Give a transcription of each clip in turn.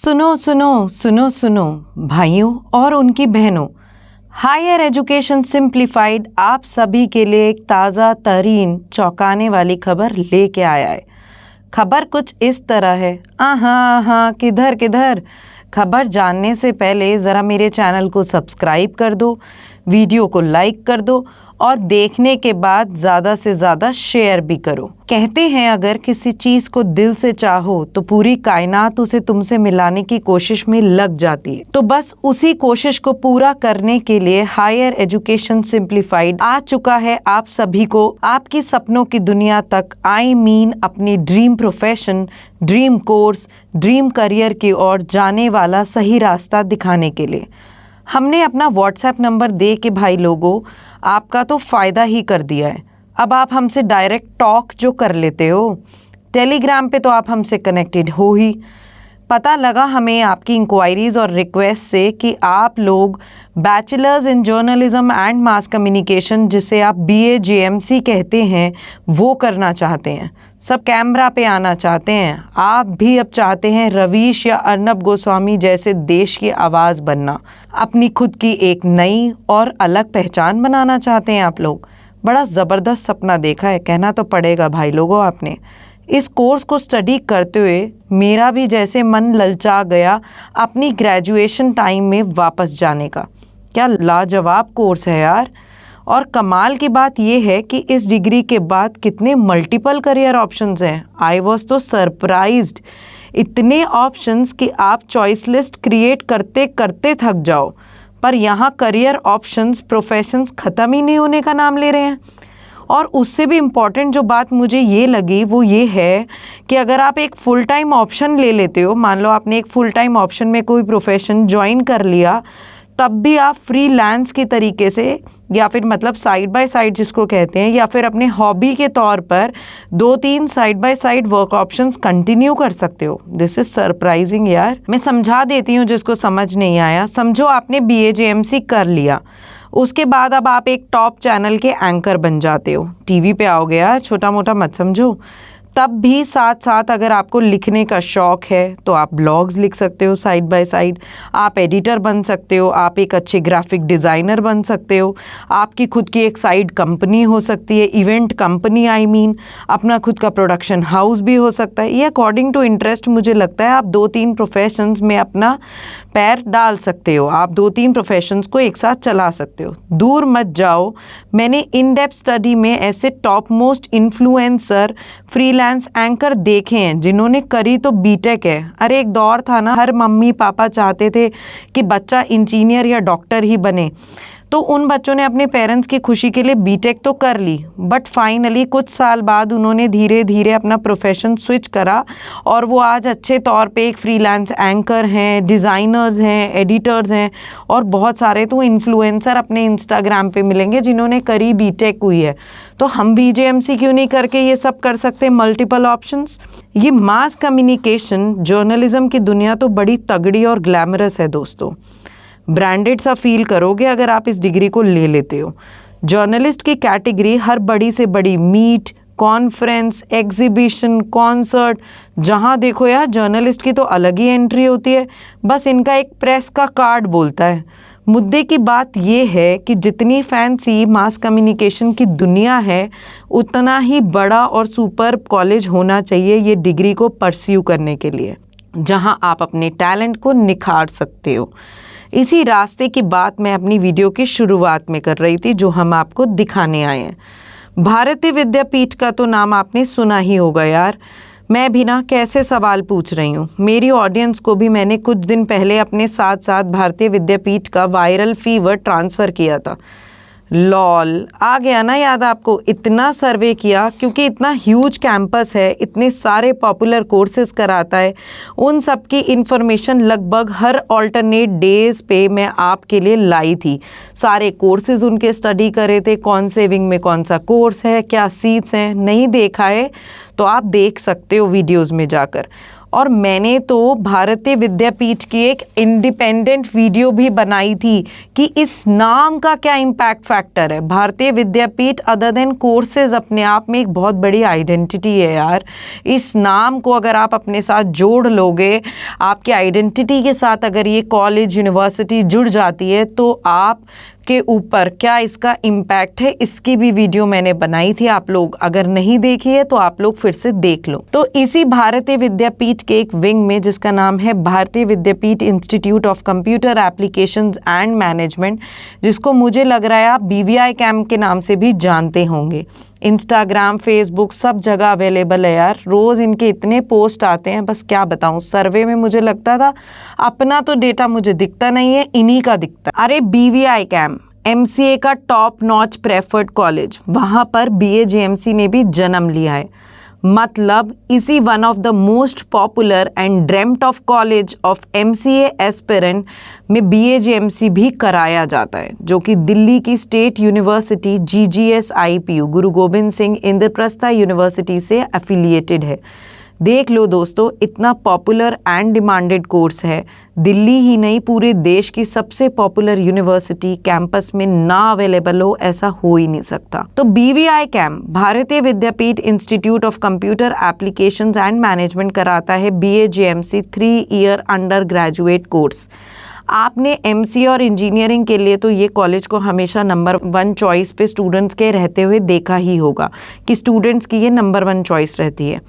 सुनो सुनो सुनो सुनो भाइयों और उनकी बहनों, हायर एजुकेशन सिंप्लीफाइड आप सभी के लिए एक ताज़ा तरीन चौंकाने वाली खबर लेके आया है। खबर कुछ इस तरह है, आहा किधर किधर। खबर जानने से पहले ज़रा मेरे चैनल को सब्सक्राइब कर दो, वीडियो को लाइक कर दो और देखने के बाद ज़्यादा से ज़्यादा शेयर भी करो। कहते हैं अगर किसी चीज़ को दिल से चाहो तो पूरी कायनात उसे तुमसे मिलाने की कोशिश में लग जाती है। तो बस उसी कोशिश को पूरा करने के लिए हायर एजुकेशन सिंप्लीफाइड आ चुका है आप सभी को आपकी सपनों की दुनिया तक, अपनी dream profession, dream course, dream career की ओर जाने वाला सही रास्ता दिखाने के लिए। हमने अपना व्हाट्सएप नंबर दे के भाई लोगों आपका तो फ़ायदा ही कर दिया है। अब आप हमसे डायरेक्ट टॉक जो कर लेते हो, टेलीग्राम पे तो आप हमसे कनेक्टेड हो ही। पता लगा हमें आपकी इंक्वायरीज़ और रिक्वेस्ट से कि आप लोग bachelors in journalism and mass communication, जिसे आप BA JMC कहते हैं, वो करना चाहते हैं। सब कैमरा पे आना चाहते हैं। आप भी अब चाहते हैं रवीश या अर्नब गोस्वामी जैसे देश की आवाज़ बनना, अपनी खुद की एक नई और अलग पहचान बनाना चाहते हैं आप लोग। बड़ा ज़बरदस्त सपना देखा है, कहना तो पड़ेगा भाई लोगों आपने। इस कोर्स को स्टडी करते हुए मेरा भी जैसे मन ललचा गया अपनी ग्रेजुएशन टाइम में वापस जाने का। क्या लाजवाब कोर्स है यार। और कमाल की बात यह है कि इस डिग्री के बाद कितने मल्टीपल करियर ऑप्शंस हैं। आई वॉज तो सरप्राइज्ड। इतने ऑप्शंस कि आप चॉइस लिस्ट क्रिएट करते करते थक जाओ। पर यहाँ करियर ऑप्शंस, प्रोफेशंस ख़त्म ही नहीं होने का नाम ले रहे हैं। और उससे भी इम्पॉर्टेंट जो बात मुझे ये लगी वो ये है कि अगर आप एक फुल टाइम ऑप्शन ले लेते हो, मान लो आपने एक फुल टाइम ऑप्शन में कोई प्रोफेशन ज्वाइन कर लिया, तब भी आप फ्रीलांस के तरीके से या फिर मतलब साइड बाय साइड जिसको कहते हैं, या फिर अपने हॉबी के तौर पर 2-3 side by side work options continue कर सकते हो। दिस इज़ सरप्राइजिंग यार। मैं समझा देती हूँ जिसको समझ नहीं आया। समझो आपने BA JMC कर लिया, उसके बाद अब आप एक टॉप चैनल के एंकर बन जाते हो, टीवी पे आओगे यार, छोटा मोटा मत समझो। तब भी साथ साथ अगर आपको लिखने का शौक़ है तो आप ब्लॉग्स लिख सकते हो साइड बाय साइड, आप एडिटर बन सकते हो, आप एक अच्छे ग्राफिक डिज़ाइनर बन सकते हो, आपकी खुद की एक साइड कंपनी हो सकती है, इवेंट कंपनी अपना खुद का प्रोडक्शन हाउस भी हो सकता है। ये अकॉर्डिंग टू इंटरेस्ट मुझे लगता है आप 2-3 प्रोफेशंस में अपना पैर डाल सकते हो, आप 2-3 प्रोफेशंस को एक साथ चला सकते हो। दूर मत जाओ, मैंने इन डेप्थ स्टडी में ऐसे top most influencer, freelance anchor देखे हैं जिन्होंने करी तो बीटेक है। अरे एक दौर था ना, हर मम्मी पापा चाहते थे कि बच्चा इंजीनियर या डॉक्टर ही बने, तो उन बच्चों ने अपने पेरेंट्स की खुशी के लिए बीटेक तो कर ली, बट फाइनली कुछ साल बाद उन्होंने धीरे धीरे अपना प्रोफेशन स्विच करा और वो आज अच्छे तौर पे एक फ्रीलांस एंकर हैं, डिज़ाइनर्स हैं, एडिटर्स हैं और बहुत सारे तो इन्फ्लुएंसर अपने इंस्टाग्राम पे मिलेंगे जिन्होंने करी बीटेक हुई है। तो हम BA JMC क्यों नहीं करके ये सब कर सकते, मल्टीपल ऑप्शंस। ये मास कम्युनिकेशन जर्नलिज्म की दुनिया तो बड़ी तगड़ी और ग्लैमरस है दोस्तों। ब्रांडेड सा फील करोगे अगर आप इस डिग्री को ले लेते हो। जर्नलिस्ट की कैटेगरी हर बड़ी से बड़ी मीट, कॉन्फ्रेंस, एग्जीबिशन, कॉन्सर्ट, जहाँ देखो यार जर्नलिस्ट की तो अलग ही एंट्री होती है। बस इनका एक प्रेस का कार्ड बोलता है। मुद्दे की बात ये है कि जितनी फैंसी मास कम्युनिकेशन की दुनिया है, उतना ही बड़ा और सुपर कॉलेज होना चाहिए ये डिग्री को परस्यू करने के लिए, जहाँ आप अपने टैलेंट को निखार सकते हो। इसी रास्ते की बात मैं अपनी वीडियो की शुरुआत में कर रही थी, जो हम आपको दिखाने आए हैं। भारतीय विद्यापीठ का तो नाम आपने सुना ही होगा यार। मैं भी ना कैसे सवाल पूछ रही हूँ, मेरी ऑडियंस को भी मैंने कुछ दिन पहले अपने साथ साथ भारतीय विद्यापीठ का वायरल फीवर ट्रांसफ़र किया था। लॉल आ गया ना याद आपको। इतना सर्वे किया क्योंकि इतना ह्यूज कैंपस है, इतने सारे पॉपुलर कोर्सेज कराता है, उन सब की इन्फॉर्मेशन लगभग हर ऑल्टरनेट डेज पे मैं आपके लिए लाई थी। सारे कोर्सेज उनके स्टडी करे थे, कौन से विंग में कौन सा कोर्स है, क्या सीट्स हैं। नहीं देखा है तो आप देख सकते हो वीडियोज़ में जाकर। और मैंने तो भारतीय विद्यापीठ की एक इंडिपेंडेंट वीडियो भी बनाई थी कि इस नाम का क्या इम्पैक्ट फैक्टर है। भारतीय विद्यापीठ अदर देन कोर्सेज अपने आप में एक बहुत बड़ी आइडेंटिटी है यार। इस नाम को अगर आप अपने साथ जोड़ लोगे, आपकी आइडेंटिटी के साथ अगर ये कॉलेज यूनिवर्सिटी जुड़ जाती है, तो आप के ऊपर क्या इसका इम्पैक्ट है, इसकी भी वीडियो मैंने बनाई थी। आप लोग अगर नहीं देखी है तो आप लोग फिर से देख लो। तो इसी भारतीय विद्यापीठ के एक विंग में, जिसका नाम है Bharati Vidyapeeth institute of computer applications and management, जिसको मुझे लग रहा है आप BVI कैम्प के नाम से भी जानते होंगे। इंस्टाग्राम, फेसबुक सब जगह अवेलेबल है यार। रोज़ इनके इतने पोस्ट आते हैं, बस क्या बताऊं। सर्वे में मुझे लगता था अपना तो डेटा मुझे दिखता नहीं है, इन्हीं का दिखता। अरे BVI कैम्प MCA का टॉप नॉच प्रेफर्ड कॉलेज, वहाँ पर BAJMC ने भी जन्म लिया है। मतलब इसी one of the most popular and dreamt of college of MCA aspirant में BAJMC भी कराया जाता है, जो कि दिल्ली की state university GGS IPU Guru Gobind Singh Indraprastha university से एफिलिएटेड है। देख लो दोस्तों, इतना पॉपुलर एंड डिमांडेड कोर्स है। दिल्ली ही नहीं, पूरे देश की सबसे पॉपुलर यूनिवर्सिटी कैंपस में ना अवेलेबल हो, ऐसा हो ही नहीं सकता। तो BVI camp Bharati Vidyapeeth institute of computer applications and management कराता है BAJMC 3 year undergraduate course. आपने MCA और इंजीनियरिंग के लिए तो ये कॉलेज को हमेशा नंबर 1 चॉइस पे स्टूडेंट्स के रहते हुए देखा ही होगा कि स्टूडेंट्स की ये नंबर 1 चॉइस रहती है।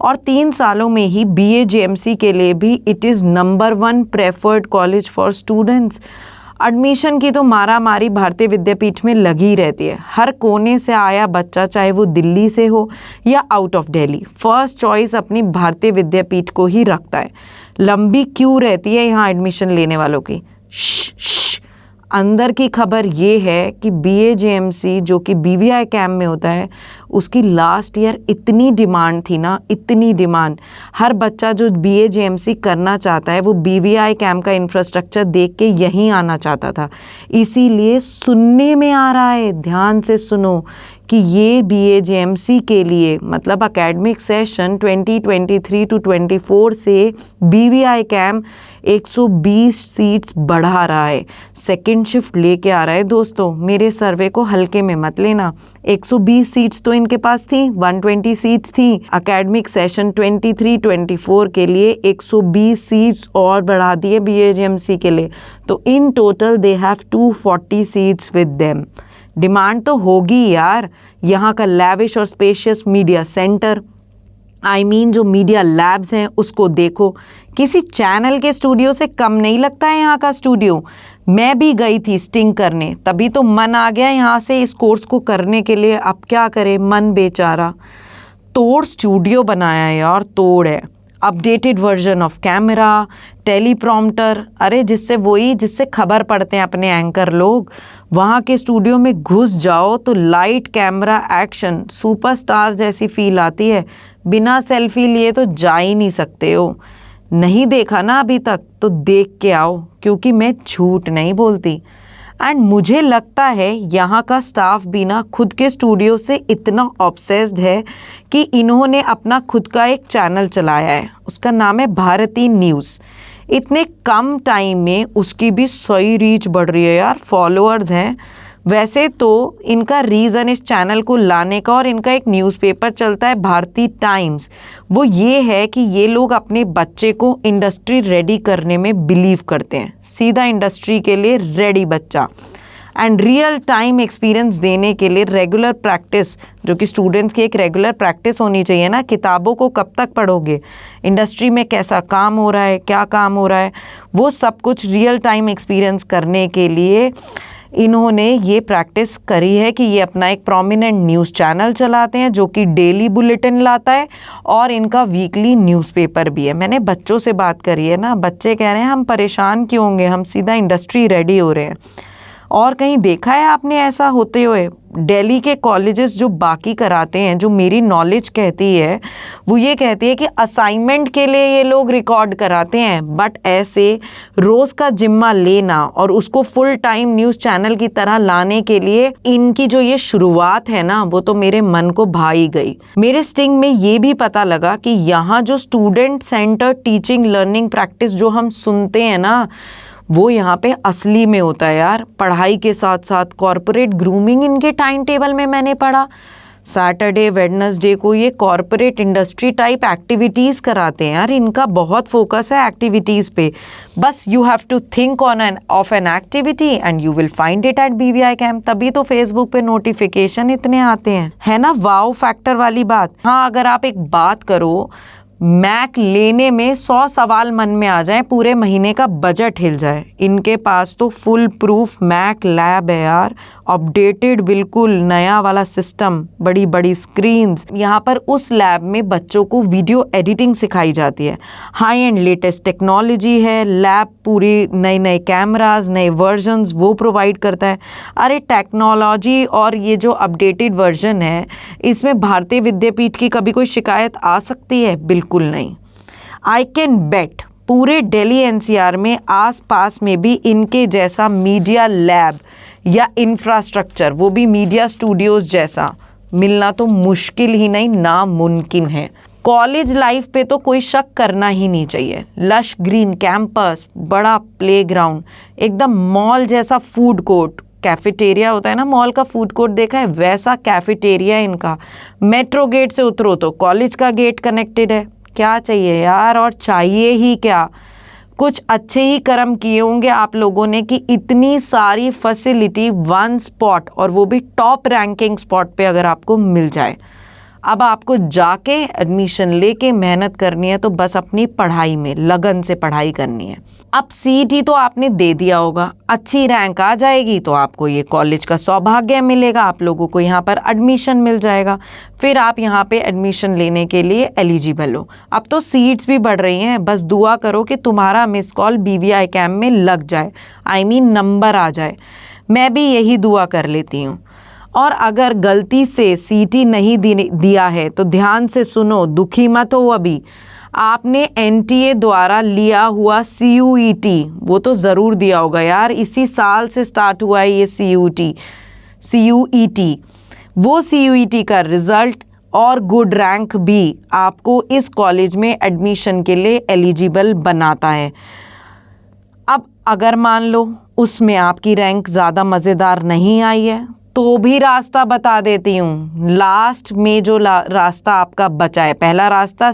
और 3 सालों में ही BAJMC के लिए भी it is number 1 preferred college for students. Admission की तो मारा मारी भारतीय विद्यापीठ में लगी रहती है। हर कोने से आया बच्चा, चाहे वो दिल्ली से हो या out of Delhi, first choice अपनी भारतीय विद्यापीठ को ही रखता है। लंबी क्यू रहती है यहाँ एडमिशन लेने वालों की। अंदर की खबर ये है कि BAJMC जो कि BVI कैम्प में होता है, उसकी लास्ट ईयर इतनी डिमांड थी ना, इतनी डिमांड। हर बच्चा जो BAJMC करना चाहता है वो BVI कैम्प का इंफ्रास्ट्रक्चर देख के यहीं आना चाहता था। इसीलिए सुनने में आ रहा है, ध्यान से सुनो, कि ये BAJMC के लिए मतलब एकेडमिक सेशन 2023 to 24 से BVI कैम्प 120 सीट्स बढ़ा रहा है, सेकेंड शिफ्ट लेके आ रहा है। दोस्तों मेरे सर्वे को हल्के में मत लेना। 120 सीट्स तो इनके पास थी, 120 सीट्स थी। एकेडमिक सेशन 23-24 के लिए 120 सीट्स और बढ़ा दिए BAJMC के लिए। तो in total they have 240 seats with them. Demand तो होगी यार। यहाँ का लैविश और स्पेशियस मीडिया सेंटर, जो मीडिया लैब्स हैं, उसको देखो। किसी चैनल के स्टूडियो से कम नहीं लगता है यहाँ का स्टूडियो। मैं भी गई थी स्टिंग करने, तभी तो मन आ गया यहाँ से इस कोर्स को करने के लिए। अब क्या करे मन बेचारा। तोड़ स्टूडियो बनाया है यार, तोड़ है। Updated version of camera, teleprompter, अरे जिससे खबर पढ़ते हैं अपने एंकर लोग। वहाँ के स्टूडियो में घुस जाओ तो लाइट, कैमरा, एक्शन, सुपरस्टार जैसी फील आती है। बिना सेल्फी लिए तो जा ही नहीं सकते हो। नहीं देखा ना अभी तक तो देख के आओ, क्योंकि मैं झूठ नहीं बोलती। एंड मुझे लगता है यहाँ का स्टाफ भी ना खुद के स्टूडियो से इतना ऑब्सेस्ड है कि इन्होंने अपना खुद का एक चैनल चलाया है, उसका नाम है भारती न्यूज़। इतने कम टाइम में उसकी भी सही रीच बढ़ रही है यार, फॉलोअर्स हैं। वैसे तो इनका रीज़न इस चैनल को लाने का, और इनका एक न्यूज़पेपर चलता है भारती टाइम्स, वो ये है कि ये लोग अपने बच्चे को इंडस्ट्री रेडी करने में बिलीव करते हैं। सीधा इंडस्ट्री के लिए रेडी बच्चा। एंड रियल टाइम एक्सपीरियंस देने के लिए रेगुलर प्रैक्टिस, जो कि स्टूडेंट्स की एक रेगुलर प्रैक्टिस होनी चाहिए ना। किताबों को कब तक पढ़ोगे, इंडस्ट्री में कैसा काम हो रहा है, क्या काम हो रहा है, वो सब कुछ रियल टाइम एक्सपीरियंस करने के लिए इन्होंने ये प्रैक्टिस करी है कि ये अपना एक प्रोमिनेंट न्यूज़ चैनल चलाते हैं जो कि डेली बुलेटिन लाता है, और इनका वीकली न्यूज़पेपर भी है। मैंने बच्चों से बात करी है ना, बच्चे कह रहे हैं हम परेशान क्यों होंगे, हम सीधा इंडस्ट्री रेडी हो रहे हैं। और कहीं देखा है आपने ऐसा होते हुए? दिल्ली के कॉलेजेस जो बाकी कराते हैं, जो मेरी नॉलेज कहती है वो ये कहती है कि असाइनमेंट के लिए ये लोग रिकॉर्ड कराते हैं, बट ऐसे रोज़ का जिम्मा लेना और उसको फुल टाइम न्यूज़ चैनल की तरह लाने के लिए इनकी जो ये शुरुआत है ना, वो तो मेरे मन को भा ही गई। मेरे स्टिंग में ये भी पता लगा कि यहाँ जो student centre teaching learning practice जो हम सुनते हैं ना, वो यहाँ पे असली में होता है यार। पढ़ाई के साथ साथ कॉरपोरेट ग्रूमिंग इनके टाइम टेबल में मैंने पढ़ा। सैटरडे वेडनेसडे को ये कॉरपोरेट इंडस्ट्री टाइप एक्टिविटीज़ कराते हैं यार। इनका बहुत फोकस है एक्टिविटीज़ पे। बस you have to think of an activity and you will find it at BVI camp. तभी तो फेसबुक पे नोटिफिकेशन इतने आते हैं, है ना। वाओ फैक्टर वाली बात। हाँ, अगर आप एक बात करो, मैक लेने में 100 सवाल मन में आ जाए, पूरे महीने का बजट हिल जाए। इनके पास तो फुल प्रूफ मैक लैब है यार, अपडेटेड बिल्कुल नया वाला सिस्टम, बड़ी बड़ी स्क्रीन्स। यहाँ पर उस लैब में बच्चों को वीडियो एडिटिंग सिखाई जाती है। हाई एंड लेटेस्ट टेक्नोलॉजी है। लैब पूरी नए नए कैमराज, नए वर्जन्स वो प्रोवाइड करता है। अरे टेक्नोलॉजी और ये जो अपडेटेड वर्जन है, इसमें भारतीय विद्यापीठ की कभी कोई शिकायत आ सकती है? बिल्कुल नहीं। आई कैन बेट पूरे दिल्ली NCR में आसपास में भी इनके जैसा मीडिया लैब या इंफ्रास्ट्रक्चर, वो भी मीडिया स्टूडियोज़ जैसा, मिलना तो मुश्किल ही नहीं, नामुमकिन है। कॉलेज लाइफ पे तो कोई शक करना ही नहीं चाहिए। लश ग्रीन कैंपस, बड़ा प्लेग्राउंड, एकदम मॉल जैसा फूड कोर्ट, कैफेटेरिया होता है ना मॉल का, फूड कोर्ट देखा है, वैसा कैफेटेरिया इनका। मेट्रो गेट से उतरो तो कॉलेज का गेट कनेक्टेड है। क्या चाहिए यार, और चाहिए ही क्या। कुछ अच्छे ही कर्म किए होंगे आप लोगों ने कि इतनी सारी फैसिलिटी वन स्पॉट, और वो भी टॉप रैंकिंग स्पॉट पे अगर आपको मिल जाए। अब आपको जाके एडमिशन लेके मेहनत करनी है, तो बस अपनी पढ़ाई में लगन से पढ़ाई करनी है। अब CET तो आपने दे दिया होगा, अच्छी रैंक आ जाएगी तो आपको ये कॉलेज का सौभाग्य मिलेगा, आप लोगों को यहाँ पर एडमिशन मिल जाएगा। फिर आप यहाँ पे एडमिशन लेने के लिए एलिजिबल हो। अब तो सीट्स भी बढ़ रही हैं, बस दुआ करो कि तुम्हारा मिस कॉल BVI कैंप में लग जाए, नंबर आ जाए। मैं भी यही दुआ कर लेती हूँ। और अगर गलती से CET नहीं दिया है तो ध्यान से सुनो, दुखी मत हो। अभी आपने NTA द्वारा लिया हुआ CUET वो तो ज़रूर दिया होगा यार, इसी साल से स्टार्ट हुआ है ये CUET। वो CUET का रिज़ल्ट और गुड रैंक भी आपको इस कॉलेज में एडमिशन के लिए एलिजिबल बनाता है। अब अगर मान लो उसमें आपकी रैंक ज़्यादा मज़ेदार नहीं आई है, तो भी रास्ता बता देती हूँ। लास्ट में जो रास्ता आपका बचा है, पहला रास्ता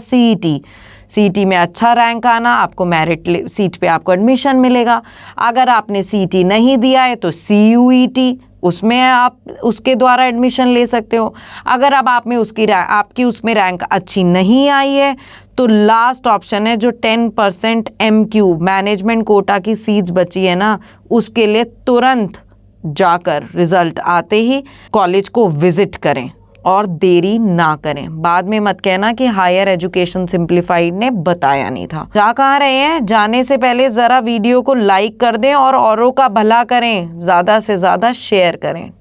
CET में अच्छा रैंक आना, आपको मेरिट सीट पे आपको एडमिशन मिलेगा। अगर आपने CET नहीं दिया है तो CUET, उसमें आप उसके द्वारा एडमिशन ले सकते हो। अगर अब आप में आपकी उसमें रैंक अच्छी नहीं आई है तो लास्ट ऑप्शन है जो 10% MQ मैनेजमेंट कोटा की सीट्स बची है ना, उसके लिए तुरंत जाकर रिजल्ट आते ही कॉलेज को विजिट करें और देरी ना करें। बाद में मत कहना कि हायर एजुकेशन सिंप्लीफाइड ने बताया नहीं था। जा कहाँ रहे हैं, जाने से पहले ज़रा वीडियो को लाइक कर दें और औरों का भला करें, ज़्यादा से ज़्यादा शेयर करें।